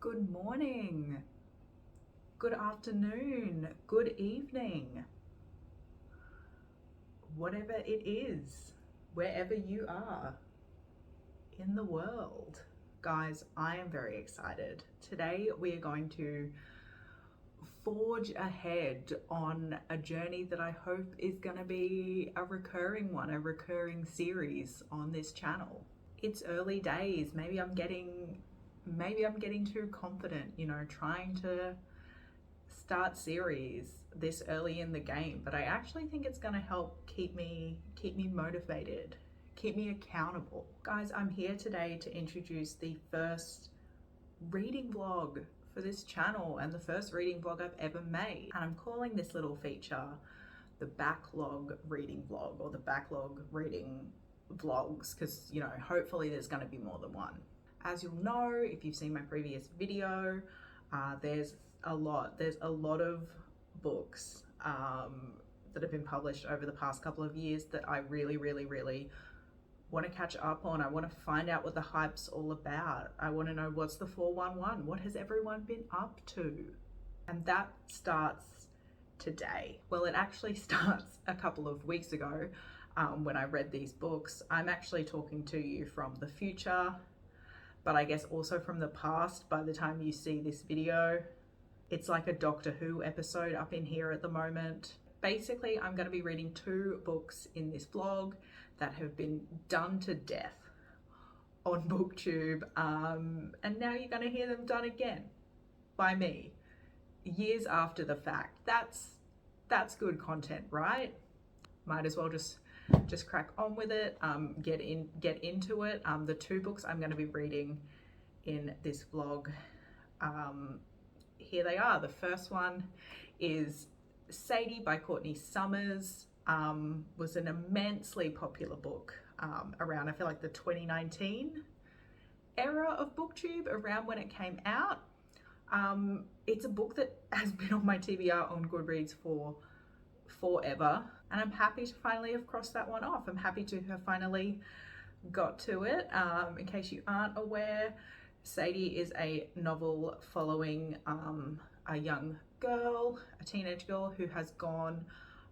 Good morning, good afternoon, good evening, whatever it is, wherever you are in the world. Guys, I am very excited. Today we are going to forge ahead on a journey that I hope is going to be a recurring one, a recurring series on this channel. It's early days. Maybe I'm getting too confident, trying to start series this early in the game, but I actually think it's going to help keep me motivated, keep me accountable. Guys, I'm here today to introduce the first reading vlog for this channel and the first reading vlog I've ever made. And I'm calling this little feature the Backlog reading vlog, or the Backlog reading vlogs, because hopefully there's going to be more than one. As you'll know, if you've seen my previous video, there's a lot of books that have been published over the past couple of years that I really want to catch up on. I want to find out what the hype's all about. I want to know what's the 411, what has everyone been up to? And that starts today. Well, it actually starts a couple of weeks ago when I read these books. I'm actually talking to you from the future, but I guess also from the past by the time you see this video. It's like a Doctor Who episode up in here at the moment. Basically, I'm going to be reading 2 books in this vlog that have been done to death on booktube, and now you're going to hear them done again by me years after the fact. That's good content, right? Might as well just crack on with it, get into it. The 2 books I'm going to be reading in this vlog, here they are. The first one is Sadie by Courtney. Was an immensely popular book around, I feel like, the 2019 era of booktube, around when it came out. It's a book that has been on my TBR on Goodreads for forever, and I'm happy to finally have crossed that one off. I'm happy to have finally got to it. In case you aren't aware, Sadie is a novel following a young girl, a teenage girl, who has gone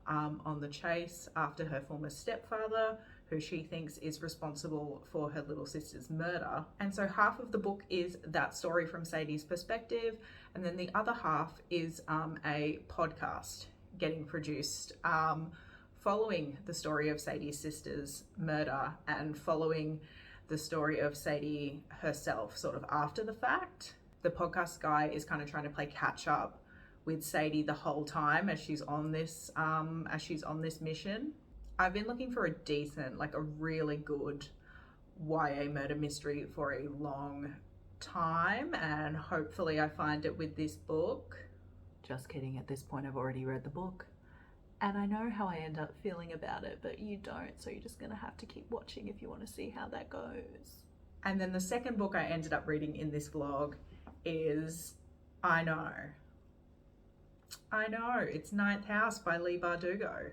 on the chase after her former stepfather, who she thinks is responsible for her little sister's murder. And so half of the book is that story from Sadie's perspective, and then the other half is a podcast getting produced following the story of Sadie's sister's murder and following the story of Sadie herself sort of after the fact. The podcast guy is kind of trying to play catch up with Sadie the whole time as she's on this mission. I've been looking for a decent, like a really good YA murder mystery for a long time, and hopefully I find it with this book. Just kidding, at this point I've already read the book and I know how I end up feeling about it, but you don't, so you're just gonna have to keep watching if you want to see how that goes. And then the second book I ended up reading in this vlog is I know, it's Ninth House by Leigh Bardugo.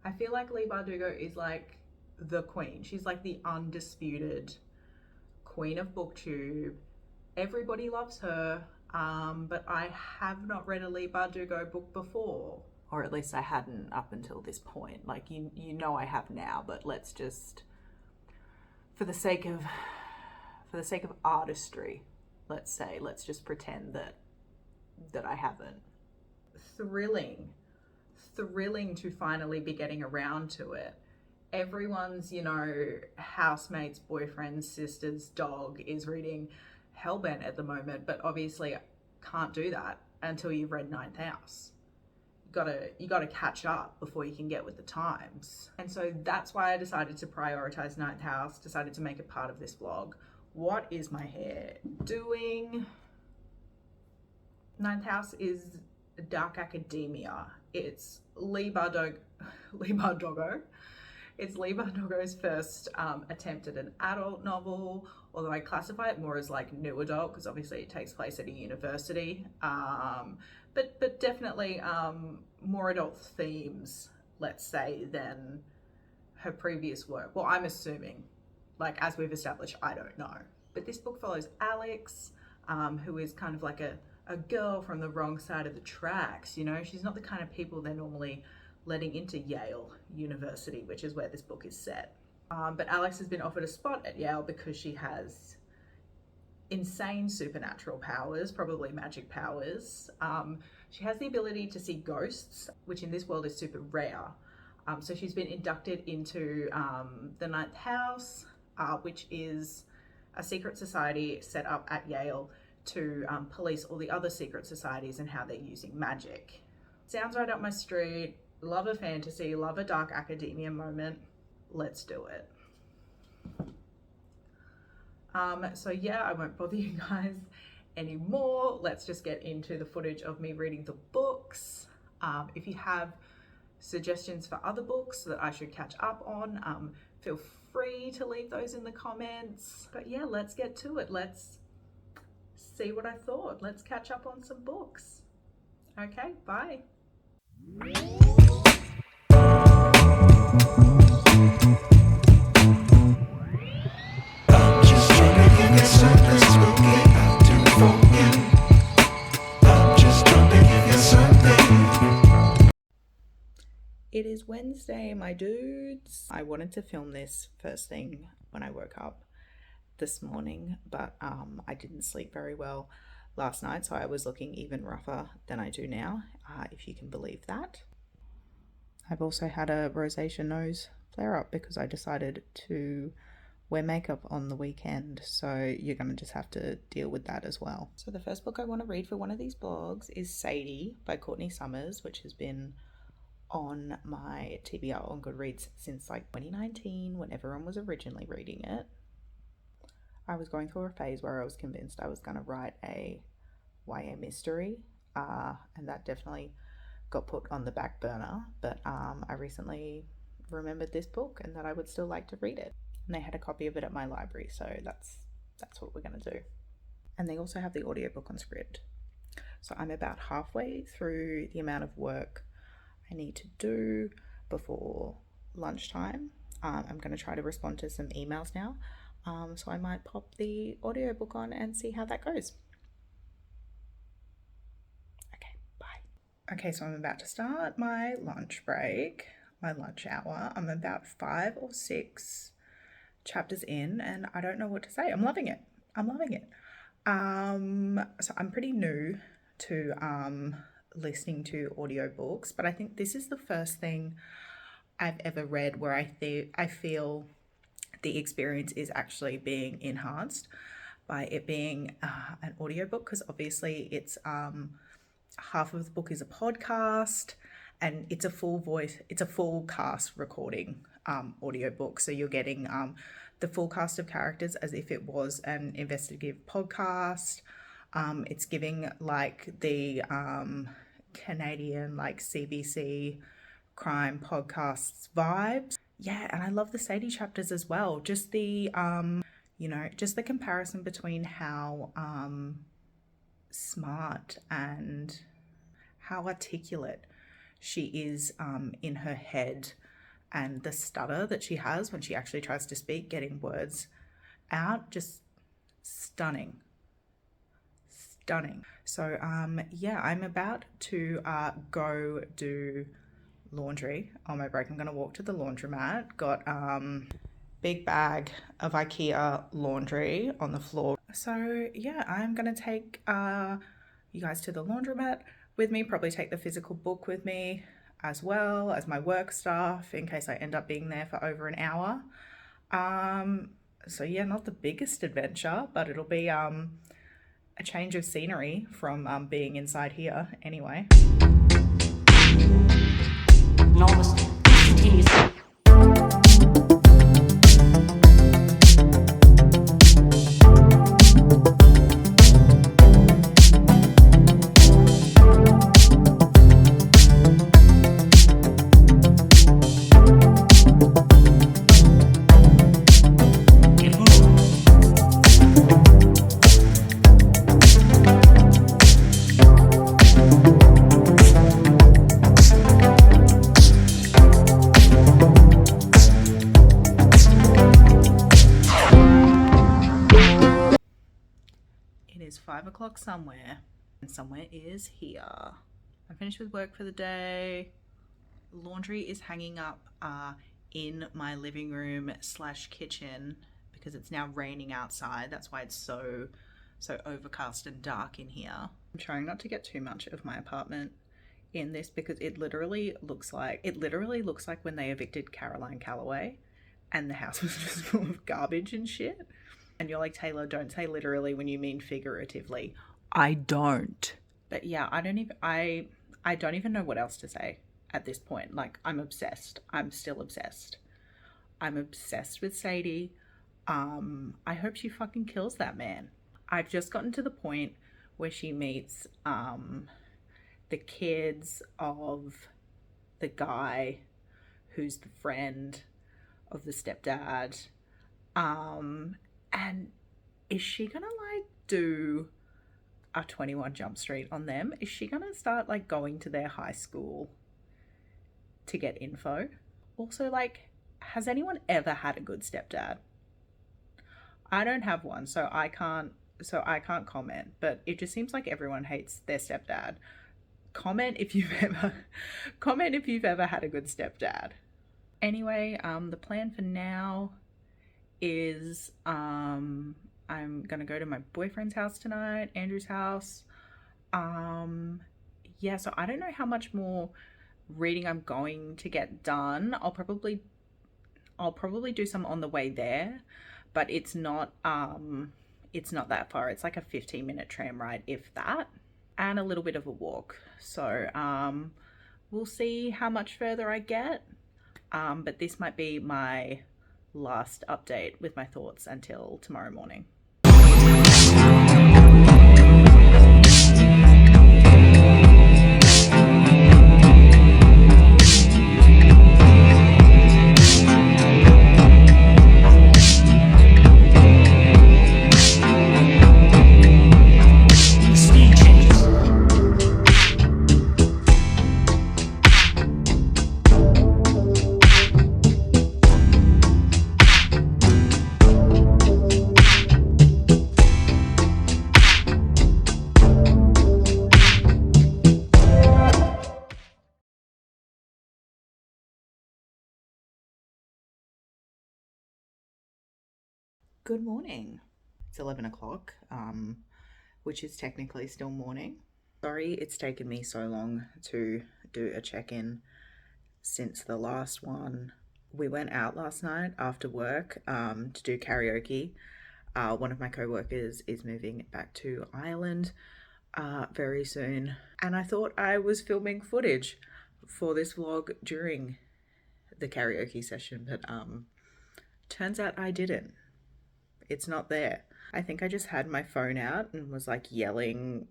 I feel like Leigh Bardugo is like the queen. She's like the undisputed queen of booktube. Everybody loves her, but I have not read a Leigh Bardugo book before. Or at least I hadn't up until this point. Like, you know I have now, but let's just, for the sake of artistry, let's just pretend that I haven't. Thrilling to finally be getting around to it. Everyone's, housemate's boyfriend's sister's dog is reading Hellbent at the moment, but obviously can't do that until you've read Ninth House. You gotta catch up before you can get with the times. And so that's why I decided to prioritize Ninth House, decided to make it part of this vlog. What is my hair doing? Ninth House is dark academia. It's Leigh Bardugo. It's Leigh Bardugo's first attempt at an adult novel, although I classify it more as like new adult because obviously it takes place at a university. But definitely more adult themes, let's say, than her previous work. Well, I'm assuming, like, as we've established, I don't know. But this book follows Alex, who is kind of like a girl from the wrong side of the tracks. You know, she's not the kind of people they're normally letting into Yale University, which is where this book is set. But Alex has been offered a spot at Yale because she has insane supernatural powers, probably magic powers. She has the ability to see ghosts, which in this world is super rare. So she's been inducted into the Ninth House, which is a secret society set up at Yale to police all the other secret societies and how they're using magic. Sounds right up my street. Love a fantasy, love a dark academia moment. Let's do it. So yeah, I won't bother you guys anymore. Let's just get into the footage of me reading the books. If you have suggestions for other books that I should catch up on, feel free to leave those in the comments. But yeah, let's get to it. Let's see what I thought. Let's catch up on some books. Okay, bye. It is Wednesday, my dudes. I wanted to film this first thing when I woke up this morning, but I didn't sleep very well last night, so I was looking even rougher than I do now, if you can believe that. I've also had a rosacea nose flare up because I decided to wear makeup on the weekend, so you're going to just have to deal with that as well. So the first book I want to read for one of these blogs is Sadie by Courtney, which has been on my TBR on Goodreads since like 2019, when everyone was originally reading it. I was going through a phase where I was convinced I was going to write a YA mystery, and that definitely got put on the back burner, but I recently remembered this book and that I would still like to read it, and they had a copy of it at my library, so that's what we're going to do. And they also have the audiobook on Scribd. So I'm about halfway through the amount of work I need to do before lunchtime. I'm going to try to respond to some emails now, so I might pop the audiobook on and see how that goes. Okay, bye. Okay, so I'm about to start my lunch break, my lunch hour. I'm about 5 or 6 chapters in, and I don't know what to say. I'm loving it. So I'm pretty new to listening to audiobooks, but I think this is the first thing I've ever read where I feel the experience is actually being enhanced by it being an audiobook, because obviously it's half of the book is a podcast and it's a full cast recording audiobook, so you're getting the full cast of characters as if it was an investigative podcast. It's giving like the Canadian like CBC crime podcasts vibes. Yeah, and I love the Sadie chapters as well. Just the just the comparison between how smart and how articulate she is in her head, and the stutter that she has when she actually tries to speak, getting words out, just stunning. So yeah, I'm about to go do laundry on my break. I'm going to walk to the laundromat. Got big bag of IKEA laundry on the floor. So yeah, I'm going to take you guys to the laundromat with me, probably take the physical book with me as well as my work stuff in case I end up being there for over an hour. So yeah, not the biggest adventure, but it'll be a change of scenery from being inside here anyway. Enormous, instantaneous. o'clock somewhere, and somewhere is here. I'm finished with work for the day. Laundry is hanging up in my living room / kitchen because it's now raining outside. That's why it's so overcast and dark in here. I'm trying not to get too much of my apartment in this because it literally looks like when they evicted Caroline Calloway and the house was just full of garbage and shit. And you're like, Taylor, don't say literally when you mean figuratively. I don't. But yeah, I don't even know what else to say at this point. Like, I'm obsessed. I'm still obsessed. I'm obsessed with Sadie. I hope she fucking kills that man. I've just gotten to the point where she meets the kids of the guy who's the friend of the stepdad. And is she gonna like do a 21 Jump Street on them? Is she gonna start like going to their high school to get info? Also, like, has anyone ever had a good stepdad? I don't have one, so I can't comment, but it just seems like everyone hates their stepdad. Comment if you've ever had a good stepdad. Anyway, the plan for now is I'm gonna go to my boyfriend's house tonight, Andrew's house. Yeah, so I don't know how much more reading I'm going to get done. I'll probably do some on the way there, but it's not that far. It's like a 15-minute tram ride, if that, and a little bit of a walk. So we'll see how much further I get, but this might be my last update with my thoughts until tomorrow morning. Good morning. It's 11 o'clock, which is technically still morning. Sorry it's taken me so long to do a check-in since the last one. We went out last night after work to do karaoke. One of my co-workers is moving back to Ireland very soon, and I thought I was filming footage for this vlog during the karaoke session, but turns out I didn't. It's not there. I think I just had my phone out and was like yelling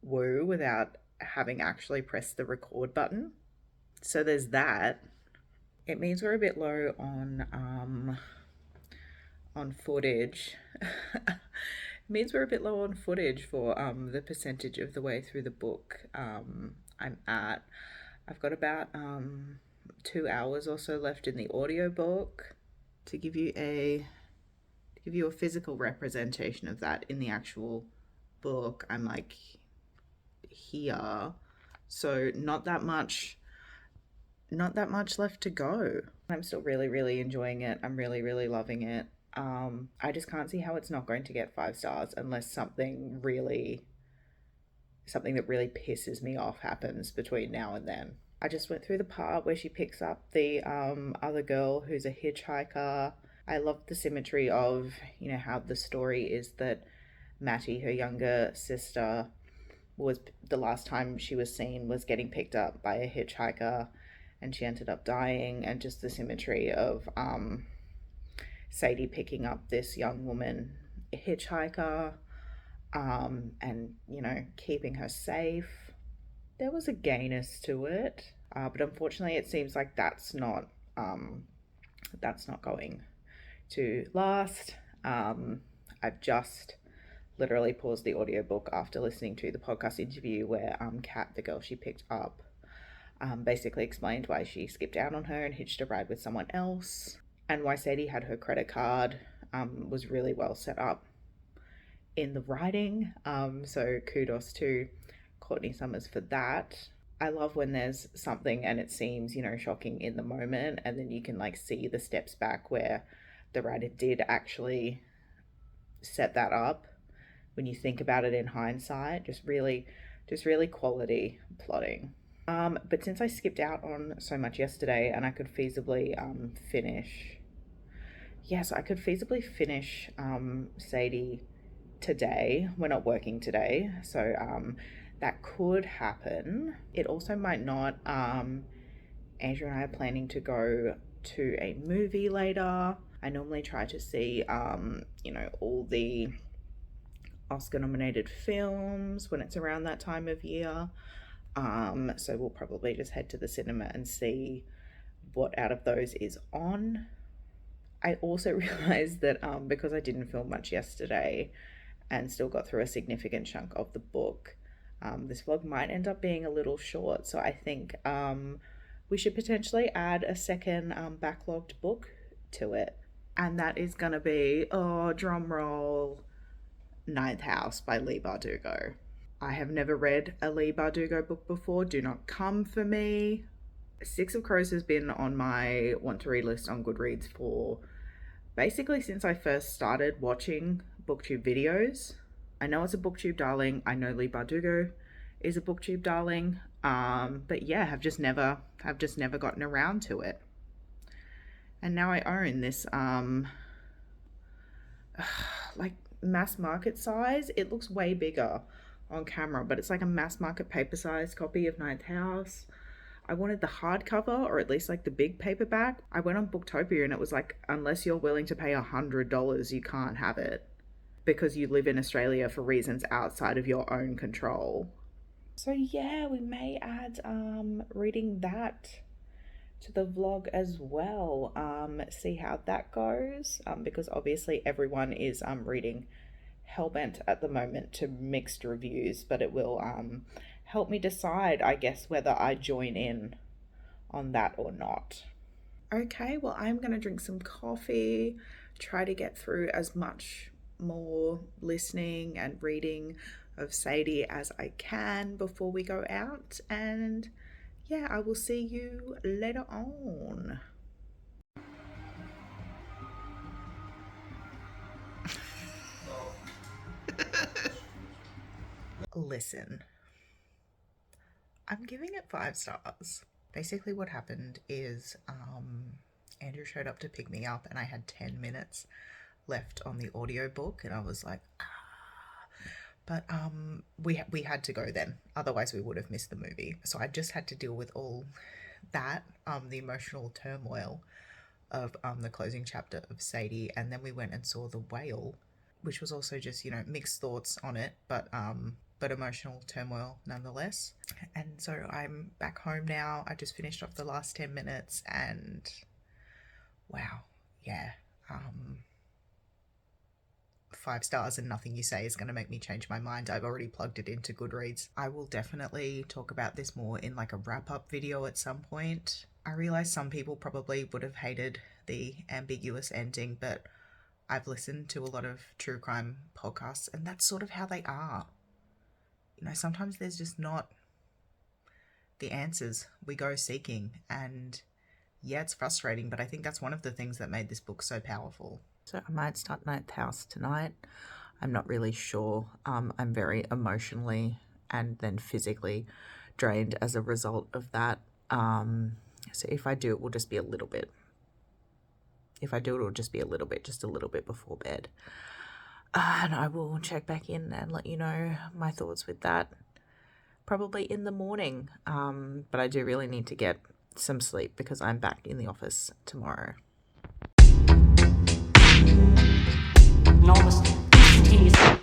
woo without having actually pressed the record button. So there's that. It means we're a bit low on footage. It means we're a bit low on footage for the percentage of the way through the book I'm at. I've got about 2 hours or so left in the audiobook. To give you a physical representation of that in the actual book, I'm like here, so not that much left to go. I'm still really enjoying it. I'm really loving it. I just can't see how it's not going to get 5 stars unless something that really pisses me off happens between now and then. I just went through the part where she picks up the other girl who's a hitchhiker. I love the symmetry of, how the story is that Mattie, her younger sister, was the last time she was seen was getting picked up by a hitchhiker and she ended up dying, and just the symmetry of Sadie picking up this young woman, a hitchhiker, and, keeping her safe. There was a gayness to it, but unfortunately it seems like that's not going to last. I've just literally paused the audiobook after listening to the podcast interview where Kat, the girl she picked up, basically explained why she skipped out on her and hitched a ride with someone else, and why Sadie had her credit card was really well set up in the writing. So kudos to Courtney Summers for that. I love when there's something and it seems, shocking in the moment, and then you can like see the steps back where the writer did actually set that up when you think about it in hindsight. Just really quality plotting. But since I skipped out on so much yesterday and I could feasibly finish Sadie today. We're not working today, so that could happen. It also might not. Andrew and I are planning to go to a movie later. I normally try to see, all the Oscar-nominated films when it's around that time of year. So we'll probably just head to the cinema and see what out of those is on. I also realized that because I didn't film much yesterday and still got through a significant chunk of the book, this vlog might end up being a little short. So I think we should potentially add a second backlogged book to it. And that is going to be, drum roll, Ninth House by Leigh Bardugo. I have never read a Leigh Bardugo book before. Do not come for me. Six of Crows has been on my want to read list on Goodreads for basically since I first started watching booktube videos. I know it's a booktube darling. I know Leigh Bardugo is a booktube darling. But yeah, have just never gotten around to it. And now I own this like mass market size. It looks way bigger on camera, but it's like a mass market paper size copy of Ninth House. I wanted the hardcover, or at least like the big paperback. I went on Booktopia and it was like, unless you're willing to pay $100, you can't have it because you live in Australia for reasons outside of your own control. So yeah, we may add reading that to the vlog as well. See how that goes, because obviously everyone is reading Hellbent at the moment to mixed reviews, but it will help me decide, I guess, whether I join in on that or not. Okay, well, I'm going to drink some coffee, try to get through as much more listening and reading of Sadie as I can before we go out, and yeah, I will see you later on. Listen, I'm giving it 5 stars. Basically what happened is Andrew showed up to pick me up and I had 10 minutes left on the audiobook and I was like, but we had to go then, otherwise we would have missed the movie. So I just had to deal with all that, the emotional turmoil of the closing chapter of Sadie, and then we went and saw The Whale, which was also just, mixed thoughts on it, but emotional turmoil nonetheless. And so I'm back home now. I just finished off the last 10 minutes and wow, yeah, 5 stars, and nothing you say is going to make me change my mind. I've already plugged it into Goodreads. I will definitely talk about this more in like a wrap-up video at some point. I realize some people probably would have hated the ambiguous ending, but I've listened to a lot of true crime podcasts and that's sort of how they are. Sometimes there's just not the answers we go seeking, and yeah, it's frustrating, but I think that's one of the things that made this book so powerful. So I might start Ninth House tonight. I'm not really sure. I'm very emotionally and then physically drained as a result of that. So if I do, it will just be a little bit. If I do, it will just be a little bit before bed. And I will check back in and let you know my thoughts with that probably in the morning. But I do really need to get some sleep because I'm back in the office tomorrow. Enormous, instantaneous.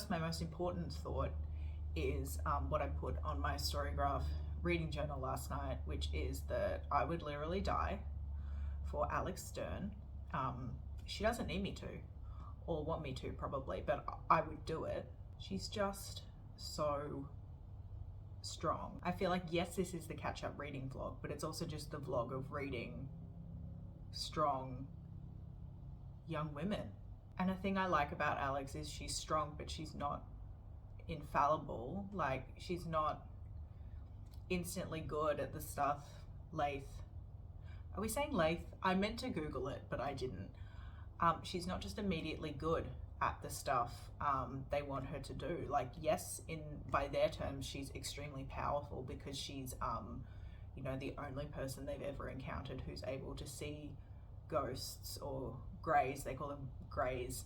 my most important thought is what I put on my Storygraph reading journal last night, which is that I would literally die for Alex Stern. She doesn't need me to, or want me to probably, but I would do it. She's just so strong. I feel like, yes, this is the catch-up reading vlog, but it's also just the vlog of reading strong young women. And a thing I like about Alex is she's strong, but she's not infallible. Like, she's not instantly good at the stuff Leigh. Are we saying Leigh? I meant to Google it, but I didn't. She's not just immediately good at the stuff they want her to do. Like, yes, by their terms, she's extremely powerful because she's, you know, the only person they've ever encountered who's able to see ghosts or greys. They call them greys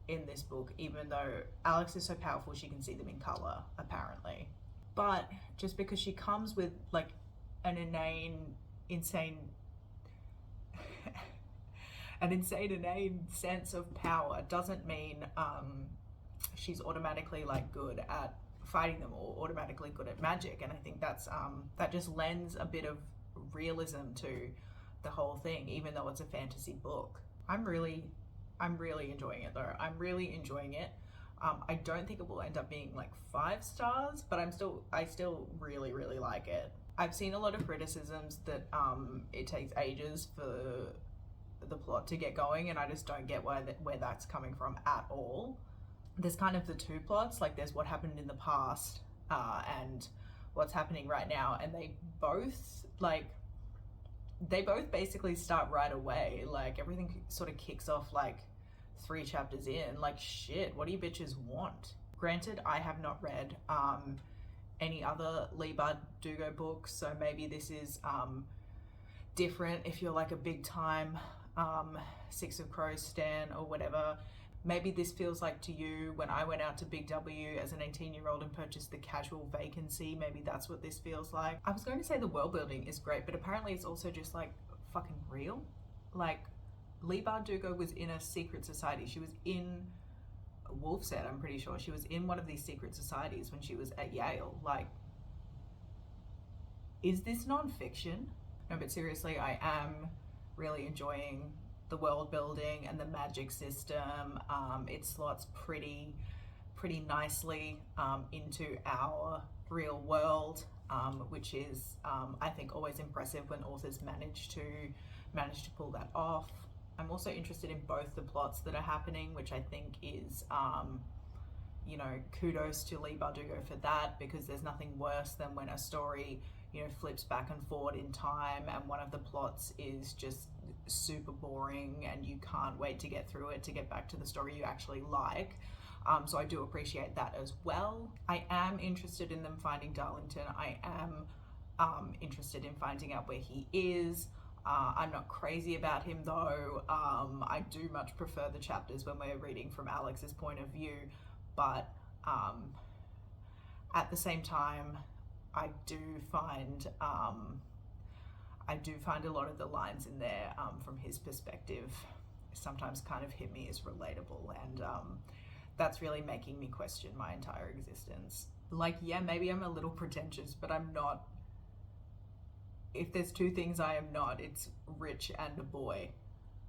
in this book, even though Alex is so powerful she can see them in color, apparently. But just because she comes with like an insane sense of power doesn't mean she's automatically like good at fighting them or automatically good at magic. And I think that's that just lends a bit of realism to the whole thing, even though it's a fantasy book. I'm really enjoying it though. I'm really enjoying it. I don't think it will end up being like 5 stars, but I still really like it. I've seen a lot of criticisms that it takes ages for the plot to get going, and I just don't get where that's coming from at all. There's kind of the two plots, like there's what happened in the past and what's happening right now, and they both basically start right away. Like, everything sort of kicks off like 3 chapters in. Like, shit, what do you bitches want? Granted, I have not read any other Leigh Bardugo books, so maybe this is different if you're like a big time Six of Crows stan or whatever. Maybe this feels like to you when I went out to Big W as an 18-year-old and purchased The Casual Vacancy. Maybe that's what this feels like. I was going to say the world building is great, but apparently it's also just like fucking real. Like, Leigh Bardugo was in a secret society. She was in Wolfset, I'm pretty sure. She was in one of these secret societies when she was at Yale. Like, is this non-fiction? No, but seriously, I am really enjoying the world building and the magic system. It slots pretty nicely into our real world, which is I think always impressive when authors manage to pull that off. I'm also interested in both the plots that are happening, which I think is you know, kudos to Leigh Bardugo for that, because there's nothing worse than when a story, you know, flips back and forward in time and one of the plots is just super boring and you can't wait to get through it to get back to the story you actually like. So I do appreciate that as well. I am interested in them finding Darlington. I am interested in finding out where he is. I'm not crazy about him though. I do much prefer the chapters when we're reading from Alex's point of view, but at the same time, I do find a lot of the lines in there from his perspective sometimes kind of hit me as relatable, and that's really making me question my entire existence. Like, yeah, maybe I'm a little pretentious, but I'm not. If there's 2 things I am not, it's rich and a boy.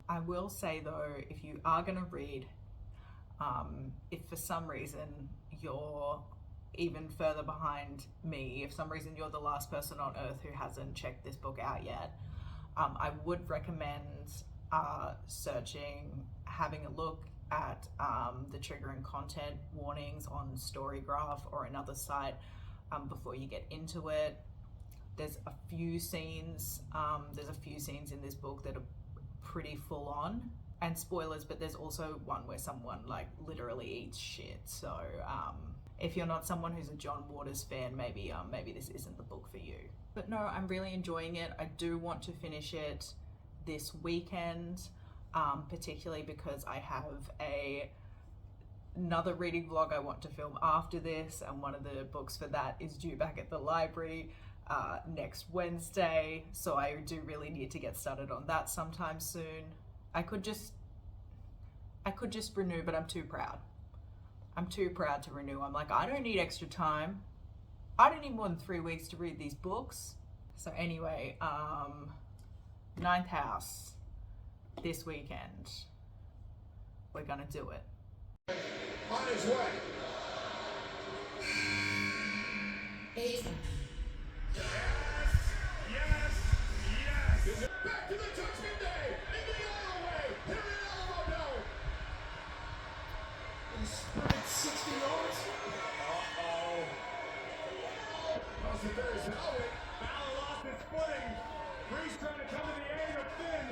I will say though, if you are gonna read, if for some reason you're even further behind me, if for some reason you're the last person on earth who hasn't checked this book out yet, I would recommend having a look at the trigger and content warnings on Storygraph or another site before you get into it. There's a few scenes in this book that are pretty full on, and spoilers, but there's also one where someone like literally eats shit. So if you're not someone who's a John Waters fan, maybe this isn't the book for you. But no, I'm really enjoying it. I do want to finish it this weekend, particularly because I have another reading vlog I want to film after this, and one of the books for that is due back at the library next Wednesday, so I do really need to get started on that sometime soon. I could just renew, but I'm too proud. I'm too proud to renew. I'm like, I don't need extra time. I don't need more than 3 weeks to read these books. So anyway, ninth house this weekend. We're gonna do it. On his way. Easy. Yes. Back to the Judgment Day. In the alleyway. Here in Alamo. He sprinted 60 yards. Crossing Ferris Howard. Bauer lost his footing. Breeze trying to come to the aid of Finn.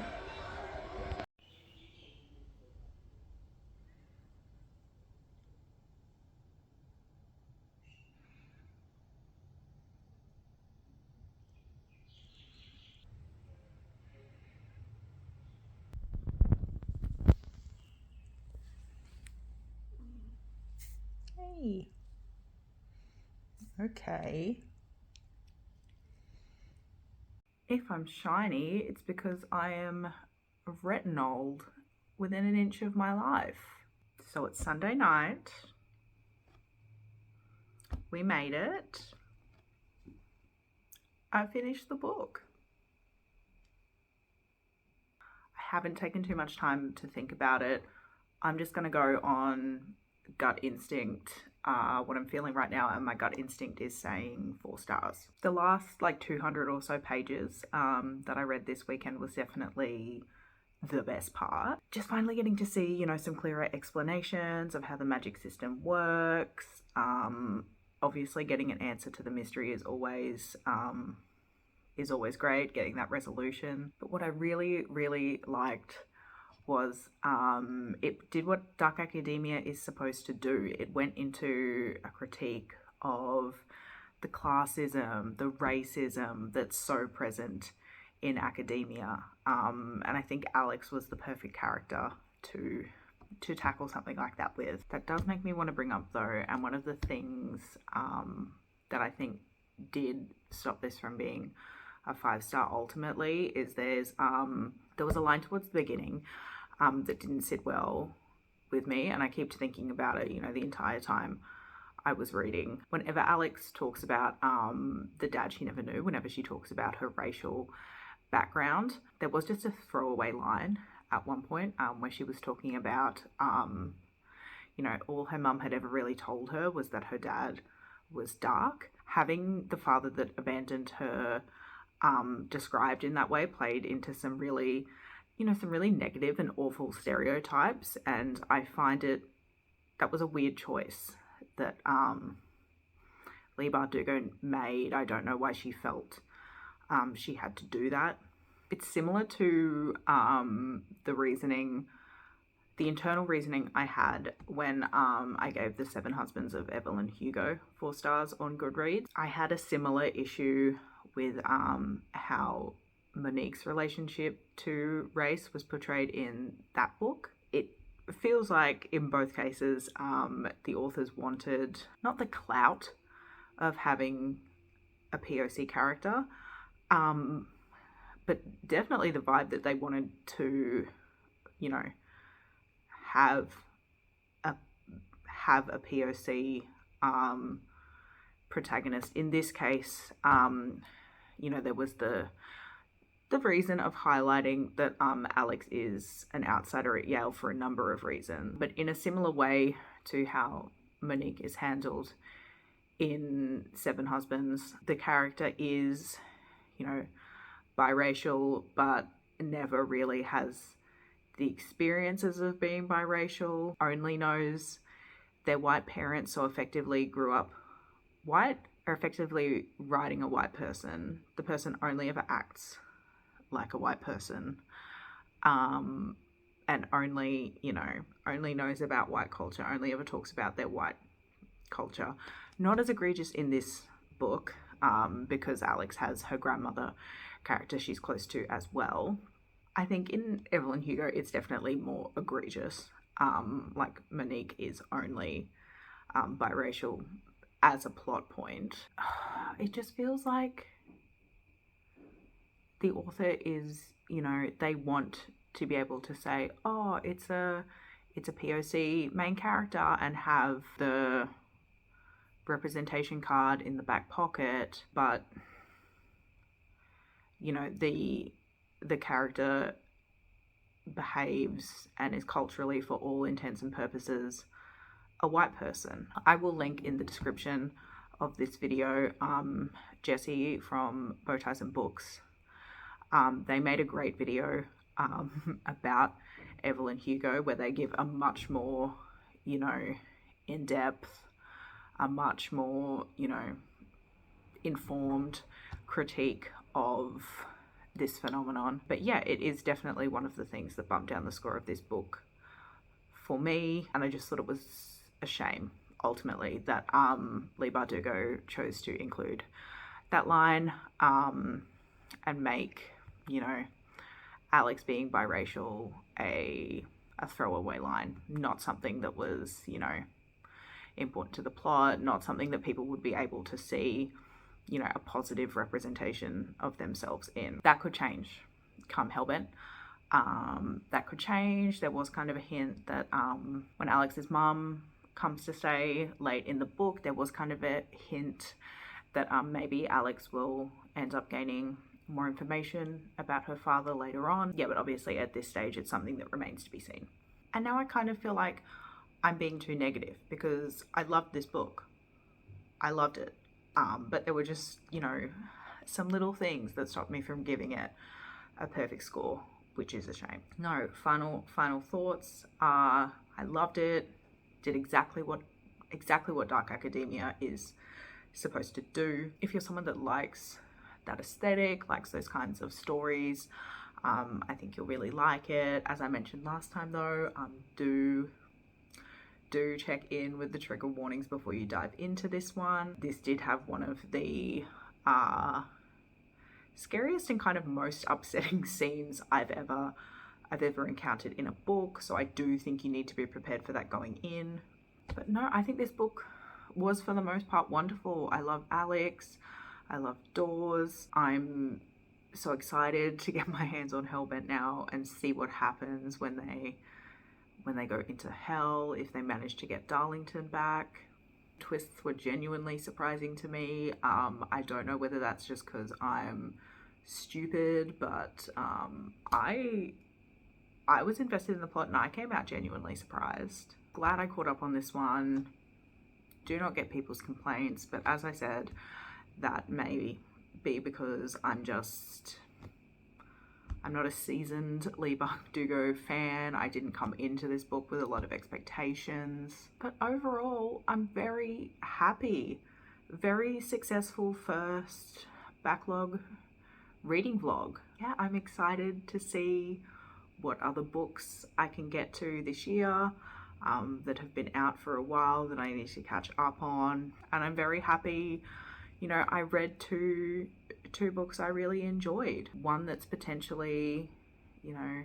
Hey. Okay. If I'm shiny, it's because I am retinoled within an inch of my life. So it's Sunday night. We made it. I finished the book. I haven't taken too much time to think about it. I'm just going to go on gut instinct, what I'm feeling right now, and my gut instinct is saying 4 stars. The last 200 or so pages that I read this weekend was definitely the best part. Just finally getting to see, some clearer explanations of how the magic system works. Obviously getting an answer to the mystery is always great, getting that resolution. But what I really, really liked was it did what dark academia is supposed to do. It went into a critique of the classism, the racism that's so present in academia, and I think Alex was the perfect character to tackle something like that with. That does make me want to bring up though, and one of the things that I think did stop this from being a 5-star ultimately is there was a line towards the beginning that didn't sit well with me, and I kept thinking about it, the entire time I was reading. Whenever Alex talks about the dad she never knew, whenever she talks about her racial background, there was just a throwaway line at one point where she was talking about, all her mum had ever really told her was that her dad was dark. Having the father that abandoned her described in that way played into some really negative and awful stereotypes, and I find that was a weird choice that Leigh Bardugo made. I don't know why she felt she had to do that. It's similar to the internal reasoning I had when I gave The 7 Husbands of Evelyn Hugo 4 stars on Goodreads. I had a similar issue with how Monique's relationship to race was portrayed in that book. It feels like in both cases the authors wanted not the clout of having a POC character, but definitely the vibe that they wanted to, have a POC protagonist. In this case, there was the reason of highlighting that Alex is an outsider at Yale for a number of reasons, but in a similar way to how Monique is handled in 7 Husbands, the character is, biracial, but never really has the experiences of being biracial, only knows their white parents, so effectively grew up white, are effectively writing a white person. The person only ever acts like a white person, and only knows about white culture, only ever talks about their white culture. Not as egregious in this book, because Alex has her grandmother character she's close to as well. I think in Evelyn Hugo it's definitely more egregious. Monique is only biracial as a plot point. It just feels like the author is, they want to be able to say, oh, it's a it's a POC main character and have the representation card in the back pocket, but you know, the character behaves and is culturally, for all intents and purposes, a white person. I will link in the description of this video Jessie from Bowties and Books. They made a great video about Evelyn Hugo, where they give a much more, you know, in-depth, a much more, you know, informed critique of this phenomenon. But yeah, it is definitely one of the things that bumped down the score of this book for me, and I just thought it was a shame ultimately that Leigh Bardugo chose to include that line and make, you know, Alex being biracial a throwaway line, not something that was, you know, important to the plot, not something that people would be able to see, you know, a positive representation of themselves in. That could change come Hellbent. That could change. There was kind of a hint that when Alex's mum comes to stay late in the book, there was kind of a hint that maybe Alex will end up gaining more information about her father later on. Yeah, but obviously at this stage it's something that remains to be seen. And now I kind of feel like I'm being too negative, because I loved this book. I loved it. But there were just, you know, some little things that stopped me from giving it a perfect score, which is a shame. No, final thoughts. I loved it. Did exactly what Dark Academia is supposed to do. If you're someone that likes that aesthetic, likes those kinds of stories, I think you'll really like it. As I mentioned last time though, do check in with the trigger warnings before you dive into this one. This did have one of the scariest and kind of most upsetting scenes I've ever encountered in a book, so I do think you need to be prepared for that going in. But no, I think this book was for the most part wonderful. I love Alex, I love Dawes. I'm so excited to get my hands on Hellbent now and see what happens when they go into hell, if they manage to get Darlington back. Twists were genuinely surprising to me. I don't know whether that's just because I'm stupid, but I was invested in the plot and I came out genuinely surprised. Glad I caught up on this one. Do not get people's complaints, but as I said, that may be because I'm not a seasoned Leigh Bardugo fan. I didn't come into this book with a lot of expectations. But overall, I'm very happy. Very successful first backlog reading vlog. Yeah, I'm excited to see what other books I can get to this year that have been out for a while that I need to catch up on. And I'm very happy, you know, I read two books I really enjoyed. One that's potentially, you know,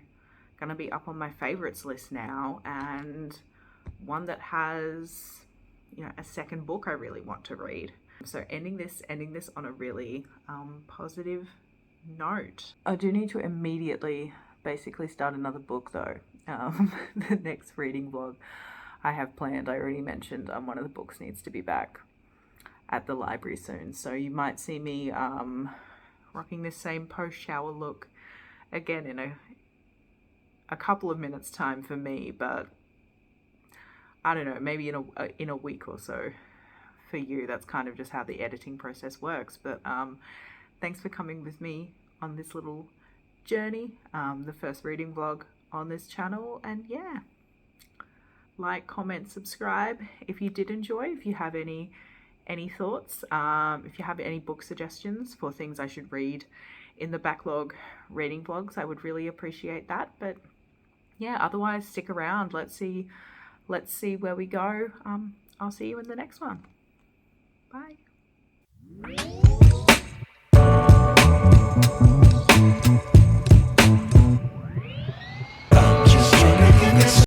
gonna be up on my favorites list now, and one that has, you know, a second book I really want to read. So ending this on a really positive note. I do need to immediately basically start another book though. The next reading vlog I have planned, I already mentioned, one of the books needs to be back at the library soon, so you might see me rocking this same post-shower look again in a couple of minutes time for me, but I don't know, maybe in a week or so for you. That's kind of just how the editing process works. But thanks for coming with me on this little journey, the first reading vlog on this channel. And yeah, like, comment, subscribe if you did enjoy. If you have any thoughts, if you have any book suggestions for things I should read in the backlog reading vlogs, I would really appreciate that. But yeah, otherwise stick around. Let's see where we go. I'll see you in the next one. Bye.